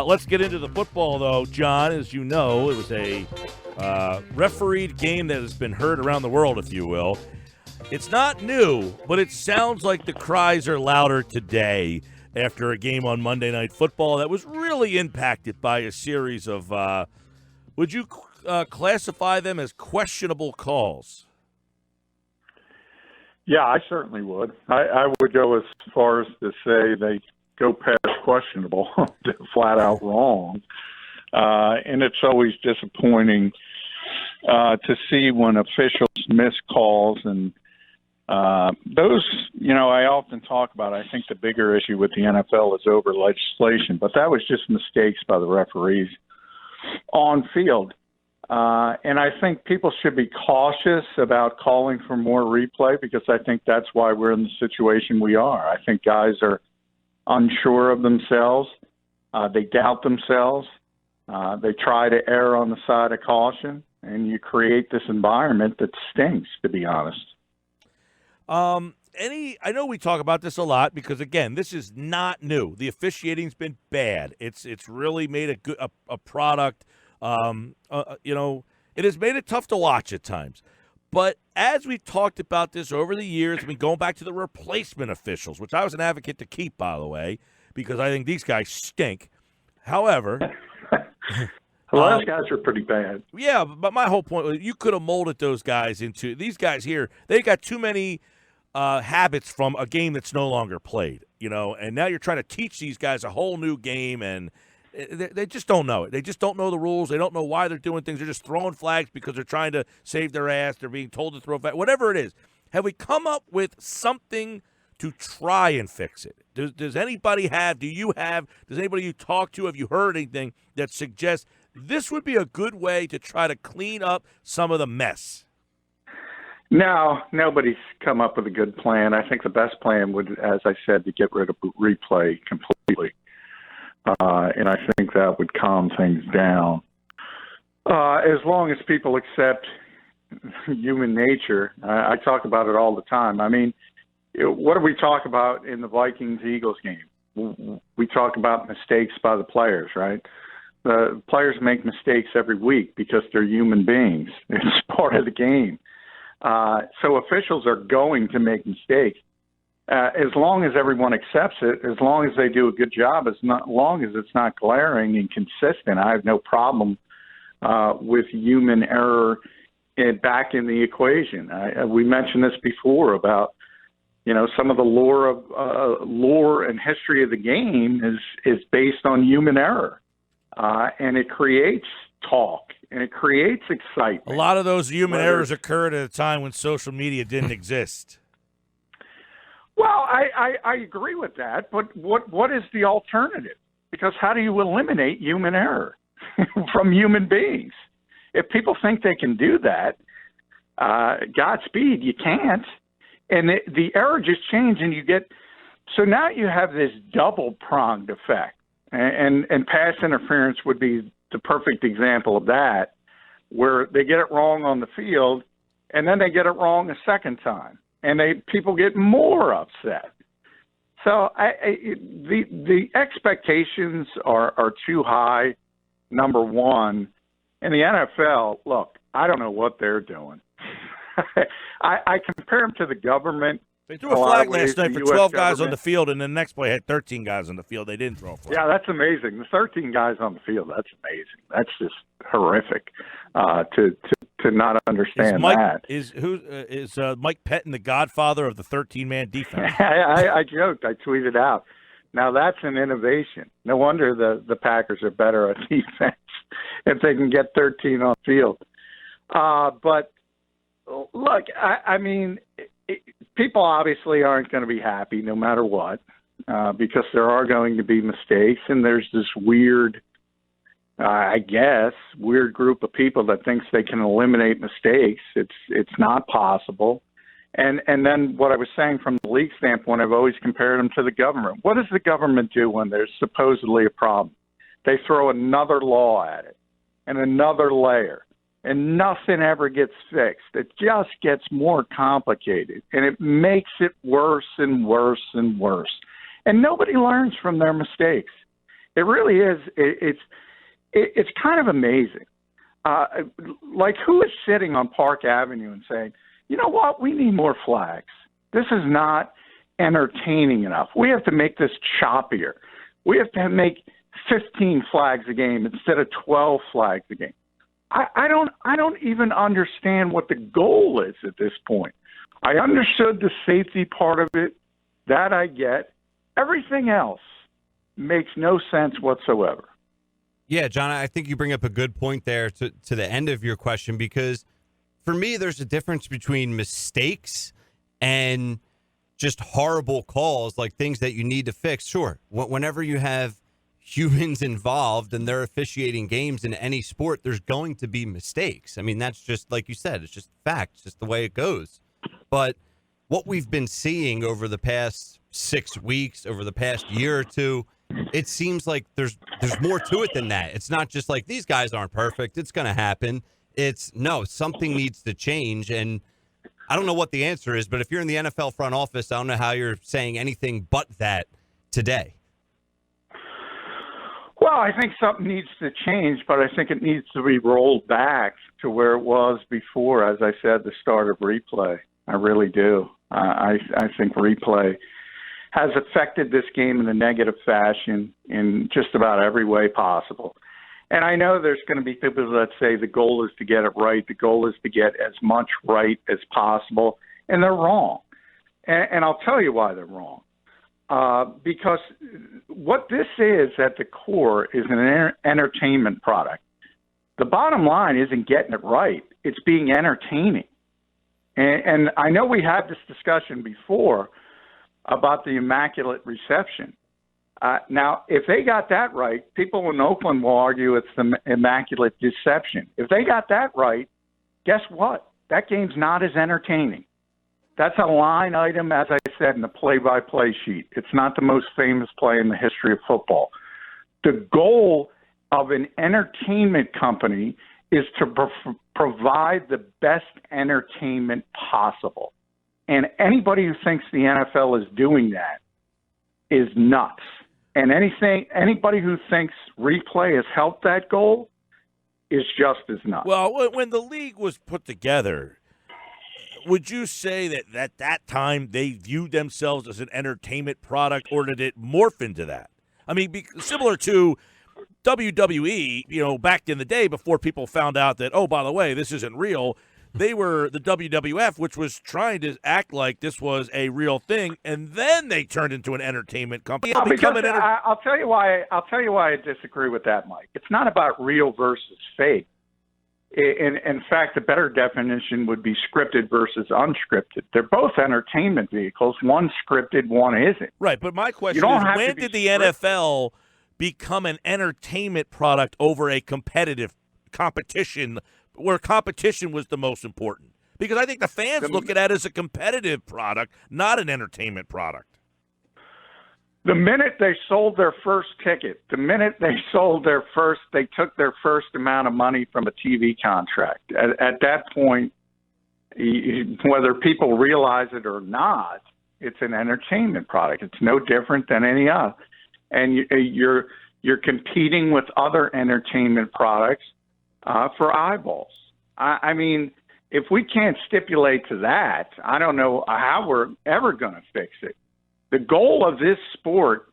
let's get into the football, though, John. As you know, it was a refereed game that has been heard around the world, if you will. It's not new, but it sounds like the cries are louder today after a game on Monday Night Football that was really impacted by a series of, would you classify them as questionable calls? Yeah, I certainly would. I would go as far as to say they go past questionable to flat out wrong. And it's always disappointing to see when officials miss calls. And those, I often talk about, I think the bigger issue with the NFL is over legislation, but that was just mistakes by the referees on field. And I think people should be cautious about calling for more replay because I think that's why we're in the situation we are. I think guys are unsure of themselves. They doubt themselves. They try to err on the side of caution, and you create this environment that stinks, to be honest. I know we talk about this a lot because, again, this is not new. The officiating's been bad. It's really made a product. It has made it tough to watch at times. But as we've talked about this over the years, going back to the replacement officials, which I was an advocate to keep, by the way, because I think these guys stink. However, those guys are pretty bad. Yeah, but my whole point was you could have molded those guys into these guys here. They got too many habits from a game that's no longer played, and now you're trying to teach these guys a whole new game, and they just don't know it. They just don't know the rules. They don't know why they're doing things. They're just throwing flags because they're trying to save their ass. They're being told to throw flags. Whatever it is, have we come up with something to try and fix it? Does anybody have? Do you have? Does anybody you talk to? Have you heard anything that suggests this would be a good way to try to clean up some of the mess? No, nobody's come up with a good plan. I think the best plan would, as I said, to get rid of replay completely. And I think that would calm things down. As long as people accept human nature, I talk about it all the time. I mean, what do we talk about in the Vikings-Eagles game? We talk about mistakes by the players, right? The players make mistakes every week because they're human beings. It's part of the game. So officials are going to make mistakes. As long as everyone accepts it, as long as they do a good job, long as it's not glaring and consistent, I have no problem with human error back in the equation. We mentioned this before about, some of the lore and history of the game is based on human error, and it creates talk and it creates excitement. A lot of those human errors occurred at a time when social media didn't exist. Well, I agree with that, but what is the alternative? Because how do you eliminate human error from human beings? If people think they can do that, Godspeed, you can't. And the error just changed, and so now you have this double-pronged effect. And pass interference would be the perfect example of that, where they get it wrong on the field, and then they get it wrong a second time. And people get more upset. So the expectations are too high, number one. In the NFL, look, I don't know what they're doing. I compare them to the government. They threw a flag last night for 12 guys on the field, and the next play had 13 guys on the field. They didn't throw a flag. Yeah, that's amazing. The 13 guys on the field, that's amazing. That's just horrific to not understand that. Is Mike Pettin the godfather of the 13-man defense? I joked. I tweeted out. Now, that's an innovation. No wonder the Packers are better at defense if they can get 13 on the field. But, look, I mean, people obviously aren't going to be happy no matter what because there are going to be mistakes, and there's this weird group of people that thinks they can eliminate mistakes. It's not possible. And then what I was saying from the league standpoint, I've always compared them to the government. What does the government do when there's supposedly a problem? They throw another law at it and another layer, and nothing ever gets fixed. It just gets more complicated, and it makes it worse and worse and worse. And nobody learns from their mistakes. It really is. It's kind of amazing. Like, who is sitting on Park Avenue and saying, you know what, we need more flags. This is not entertaining enough. We have to make this choppier. We have to make 15 flags a game instead of 12 flags a game. I don't even understand what the goal is at this point. I understood the safety part of it. That I get. Everything else makes no sense whatsoever. Yeah, John, I think you bring up a good point there to the end of your question, because for me, there's a difference between mistakes and just horrible calls, like things that you need to fix. Sure, whenever you have humans involved and they're officiating games in any sport, there's going to be mistakes. I mean, that's just, like you said, it's just fact, it's just the way it goes. But what we've been seeing over the past 6 weeks, over the past year or two, it seems like there's more to it than that. It's not just like these guys aren't perfect, it's going to happen. It's no, something needs to change. And I don't know what the answer is, but if you're in the NFL front office, I don't know how you're saying anything but that today. Well, I think something needs to change, but I think it needs to be rolled back to where it was before, as I said, the start of replay. I really do. I think replay has affected this game in a negative fashion in just about every way possible. And I know there's going to be people that say the goal is to get it right. The goal is to get as much right as possible. And they're wrong. And I'll tell you why they're wrong. Because what this is at the core is an entertainment product. The bottom line isn't getting it right. It's being entertaining. And I know we had this discussion before about the Immaculate Reception. Now, if they got that right, people in Oakland will argue it's the Immaculate Deception. If they got that right, guess what? That game's not as entertaining. That's a line item, as I said, in the play-by-play sheet. It's not the most famous play in the history of football. The goal of an entertainment company is to provide the best entertainment possible. And anybody who thinks the NFL is doing that is nuts. And anybody who thinks replay has helped that goal is just as nuts. Well, when the league was put together, would you say that at that time they viewed themselves as an entertainment product, or did it morph into that? I mean, similar to WWE, back in the day before people found out that, oh, by the way, this isn't real, they were the WWF, which was trying to act like this was a real thing, and then they turned into an entertainment company. I'll tell you why I disagree with that, Mike. It's not about real versus fake. In fact, the better definition would be scripted versus unscripted. They're both entertainment vehicles. One's scripted, one isn't. Right, but my question is, when did the NFL become an entertainment product over a competitive competition where competition was the most important? Because I think the fans look at it as a competitive product, not an entertainment product. The minute they sold their first ticket, the minute they took their first amount of money from a TV contract. At that point, whether people realize it or not, it's an entertainment product. It's no different than any other. And you're competing with other entertainment products for eyeballs. I mean, if we can't stipulate to that, I don't know how we're ever going to fix it. The goal of this sport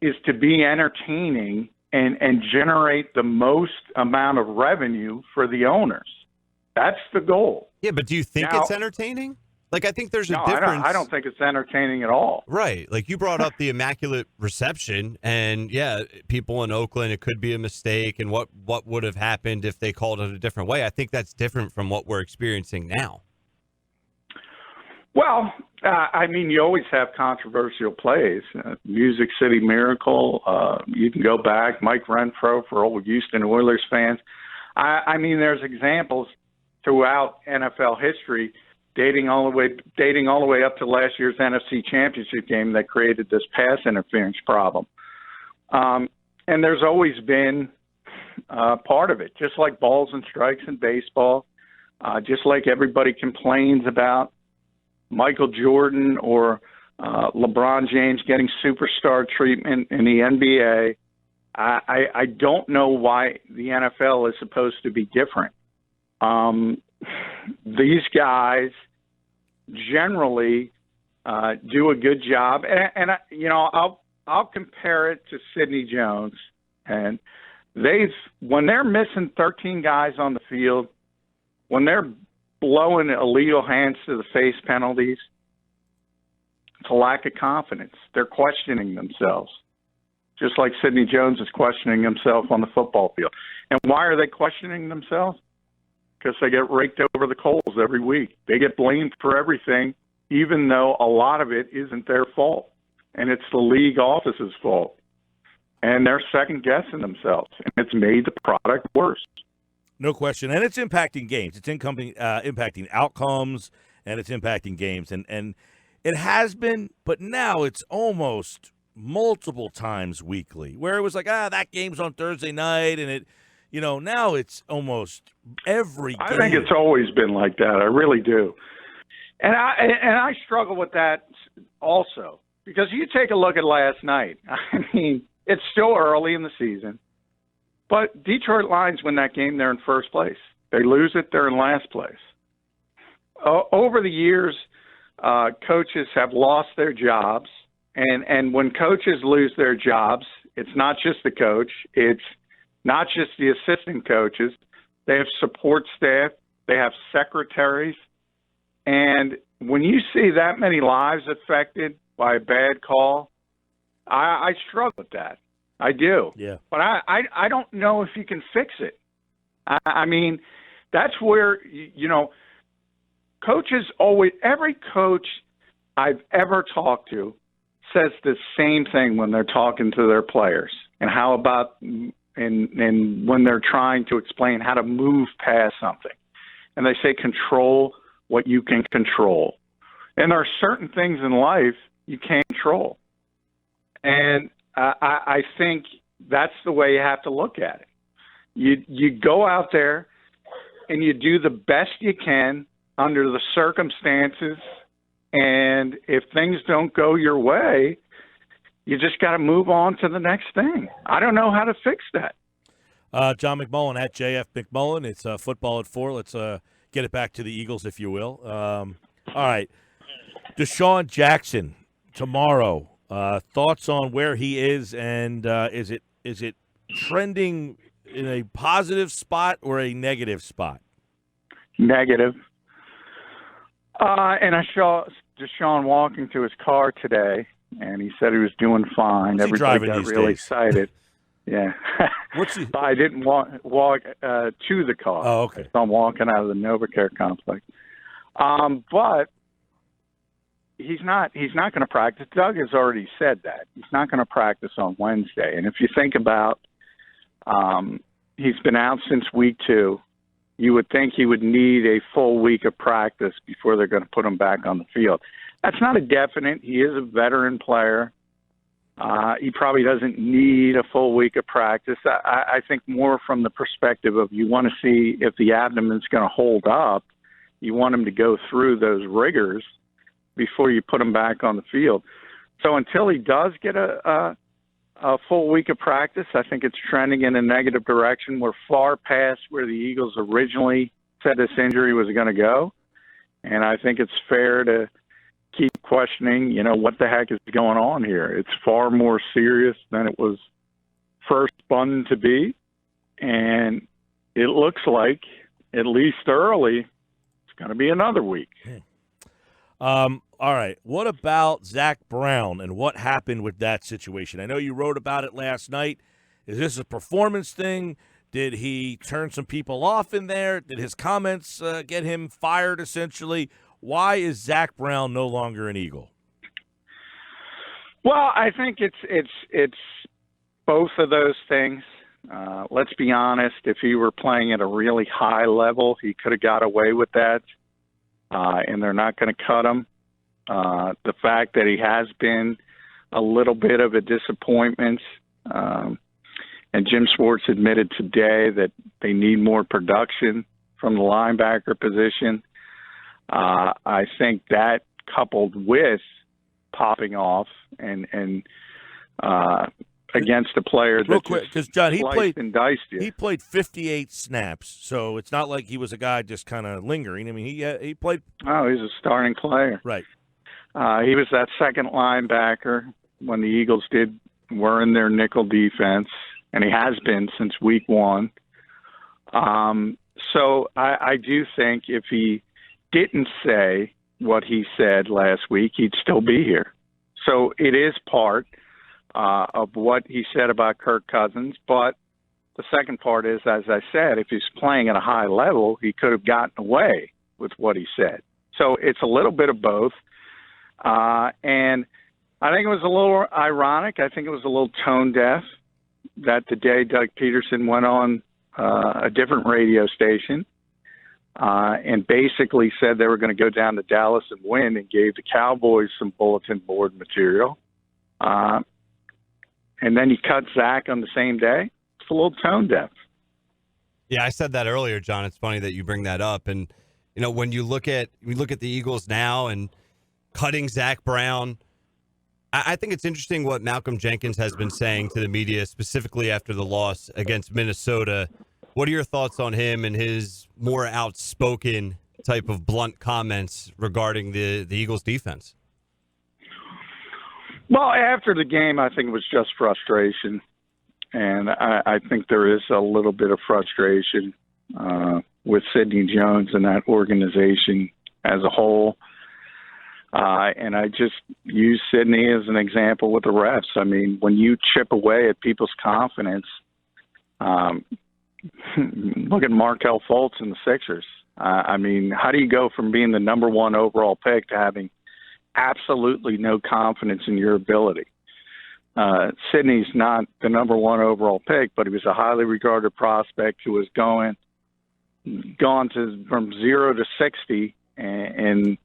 is to be entertaining and generate the most amount of revenue for the owners. That's the goal. Yeah, but do you think it's entertaining? Like, I think there's a difference. I don't think it's entertaining at all. Right. Like, you brought up the Immaculate Reception, and, yeah, people in Oakland, it could be a mistake, and what would have happened if they called it a different way. I think that's different from what we're experiencing now. Well, I mean, you always have controversial plays. Music City Miracle, you can go back, Mike Renfro for old Houston Oilers fans. I mean, there's examples throughout NFL history dating all the way up to last year's NFC Championship game that created this pass interference problem. And there's always been part of it, just like balls and strikes in baseball, just like everybody complains about Michael Jordan or LeBron James getting superstar treatment in the NBA. I don't know why the NFL is supposed to be different. These guys generally do a good job, and I'll compare it to Sidney Jones, and when they're missing 13 guys on the field, when they're blowing illegal hands to the face penalties, it's a lack of confidence. They're questioning themselves, just like Sidney Jones is questioning himself on the football field. And why are they questioning themselves? Because they get raked over the coals every week. They get blamed for everything, even though a lot of it isn't their fault. And it's the league office's fault. And they're second-guessing themselves. And it's made the product worse. No question. And it's impacting games. It's impacting outcomes, and it's impacting games. And it has been, but now it's almost multiple times weekly, where it was like, that game's on Thursday night, and it, now it's almost every game. I think it's always been like that. I really do. And I struggle with that also, because you take a look at last night. I mean, it's still early in the season, but Detroit Lions win that game, they're in first place. They lose it, they're in last place. Over the years, coaches have lost their jobs, and when coaches lose their jobs, it's not just the coach, it's not just the assistant coaches. They have support staff, they have secretaries, and when you see that many lives affected by a bad call, I struggle with that. I do. Yeah. But I don't know if you can fix it. I mean, that's where, coaches always, every coach I've ever talked to says the same thing when they're talking to their players. And how about and when they're trying to explain how to move past something. And they say control what you can control. And there are certain things in life you can't control. And I think that's the way you have to look at it. You go out there and you do the best you can under the circumstances, and if things don't go your way, you just got to move on to the next thing. I don't know how to fix that. John McMullen at JF McMullen. It's football at 4. Let's get it back to the Eagles, if you will. All right. Desean Jackson tomorrow. Thoughts on where he is, and is it trending in a positive spot or a negative spot? Negative. And I saw Desean walking to his car today, and he said he was doing fine. What's Everybody got really days? excited. Yeah. I didn't walk to the car. Oh, okay. So I'm walking out of the NovaCare complex. But he's not going to practice. Doug has already said that. He's not going to practice on Wednesday. And if you think about he's been out since week 2, you would think he would need a full week of practice before they're going to put him back on the field. That's not a definite. He is a veteran player. He probably doesn't need a full week of practice. I think more from the perspective of you want to see if the abdomen's going to hold up. You want him to go through those rigors before you put him back on the field. So until he does get a full week of practice, I think it's trending in a negative direction. We're far past where the Eagles originally said this injury was going to go. And I think it's fair to keep questioning, what the heck is going on here? It's far more serious than it was first spun to be. And it looks like, at least early, it's going to be another week. All right. What about Zac Brown and what happened with that situation? I know you wrote about it last night. Is this a performance thing? Did he turn some people off in there? Did his comments get him fired, essentially? Why is Zac Brown no longer an Eagle? Well, I think it's both of those things. Let's be honest. If he were playing at a really high level, he could have got away with that, and they're not going to cut him. The fact that he has been a little bit of a disappointment, and Jim Schwartz admitted today that they need more production from the linebacker position. I think that coupled with popping off and against a player real that quick, because John, sliced and diced you. He played 58 snaps, so it's not like he was a guy just kind of lingering. I mean, he played. Oh, he's a starting player. Right. He was that second linebacker when the Eagles were in their nickel defense, and he has been since week one. So I do think if he didn't say what he said last week, he'd still be here. So it is part of what he said about Kirk Cousins. But the second part is, as I said, if he's playing at a high level, he could have gotten away with what he said. So it's a little bit of both. And I think it was a little ironic. I think it was a little tone deaf that the day Doug Peterson went on a different radio station and basically said they were going to go down to Dallas and win, and gave the Cowboys some bulletin board material. And then he cut Zac on the same day. It's a little tone deaf. Yeah, I said that earlier, John. It's funny that you bring that up. And, you know, when we look at the Eagles now and cutting Zac Brown, I think it's interesting what Malcolm Jenkins has been saying to the media, specifically after the loss against Minnesota. What are your thoughts on him and his more outspoken type of blunt comments regarding the Eagles defense? Well, after the game, I think it was just frustration. And I think there is a little bit of frustration with Sidney Jones and that organization as a whole. And I just use Sidney as an example with the refs. I mean, when you chip away at people's confidence, look at Markelle Fultz and the Sixers. I mean, how do you go from being the number one overall pick to having absolutely no confidence in your ability? Sidney's not the number one overall pick, but he was a highly regarded prospect who was gone from 0 to 60 in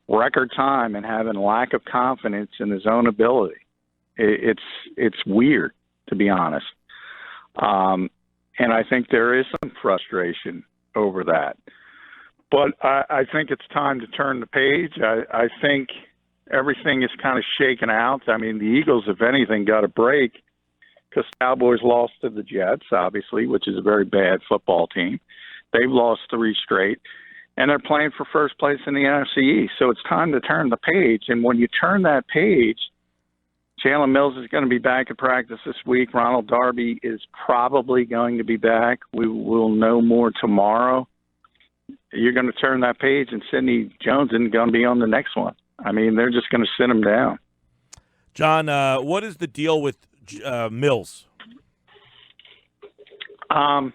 record time and having lack of confidence in his own ability. It's weird, to be honest. And I think there is some frustration over that. But I think it's time to turn the page. I think everything is kind of shaken out. I mean, the Eagles, if anything, got a break because Cowboys lost to the Jets, obviously, which is a very bad football team. They've lost 3 straight, and they're playing for first place in the NFC East. So it's time to turn the page. And when you turn that page, Jalen Mills is going to be back at practice this week. Ronald Darby is probably going to be back. We will know more tomorrow. You're going to turn that page, and Sidney Jones isn't going to be on the next one. I mean, they're just going to sit him down. John, what is the deal with Mills? The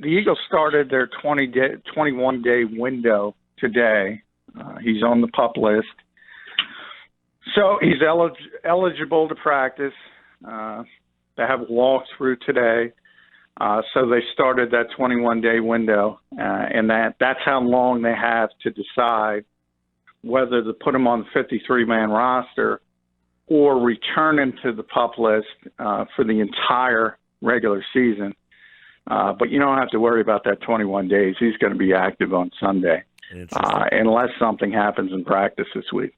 Eagles started their 21-day window today. He's on the PUP list. So he's eligible to practice. They have a walkthrough today. So they started that 21-day window, and that's how long they have to decide whether to put him on the 53-man roster or return him to the PUP list for the entire regular season. But you don't have to worry about that 21 days. He's going to be active on Sunday unless something happens in practice this week.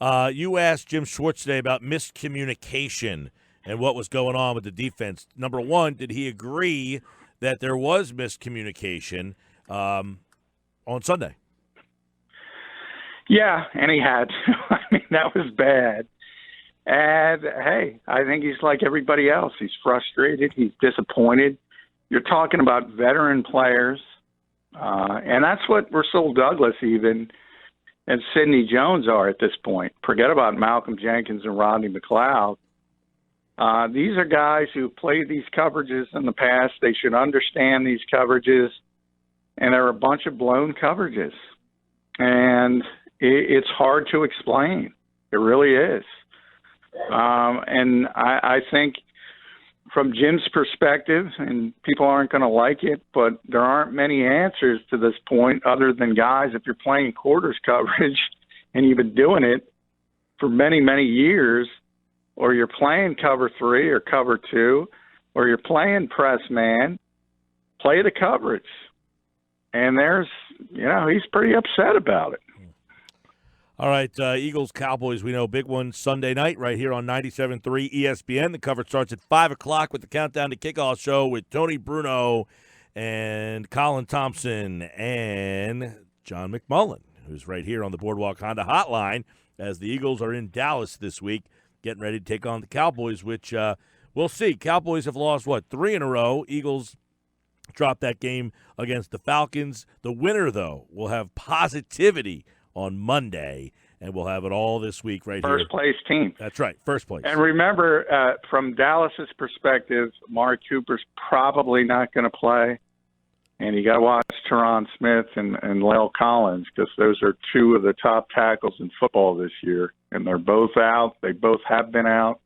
You asked Jim Schwartz today about miscommunication and what was going on with the defense. Number one, did he agree that there was miscommunication on Sunday? Yeah, and he had to. I mean, that was bad. And, hey, I think he's like everybody else. He's frustrated. He's disappointed. You're talking about veteran players, and that's what Rasul Douglas even and Sidney Jones are at this point. Forget about Malcolm Jenkins and Rodney McLeod. These are guys who played these coverages in the past. They should understand these coverages, and they're a bunch of blown coverages. And it's hard to explain. It really is. And I think from Jim's perspective, and people aren't going to like it, but there aren't many answers to this point other than, guys, if you're playing quarters coverage and you've been doing it for many, many years, or you're playing cover 3 or cover 2, or you're playing press man, play the coverage. And he's pretty upset about it. All right, Eagles, Cowboys, we know, big one Sunday night right here on 97.3 ESPN. The coverage starts at 5 o'clock with the Countdown to Kickoff show with Tony Bruno and Colin Thompson and John McMullen, who's right here on the Boardwalk Honda hotline as the Eagles are in Dallas this week getting ready to take on the Cowboys, which we'll see. Cowboys have lost, 3 in a row. Eagles dropped that game against the Falcons. The winner, though, will have positivity on Monday, and we'll have it all this week right here. First place team. That's right, first place. And remember, from Dallas's perspective, Amari Cooper's probably not going to play, and you got to watch Teron Smith and La'el Collins because those are 2 of the top tackles in football this year, and they're both out. They both have been out.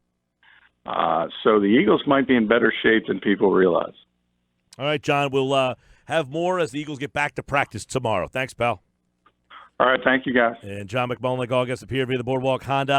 So the Eagles might be in better shape than people realize. All right, John, we'll have more as the Eagles get back to practice tomorrow. Thanks, pal. All right, thank you, guys. And John McMullen, like all guests, appear via the Boardwalk Honda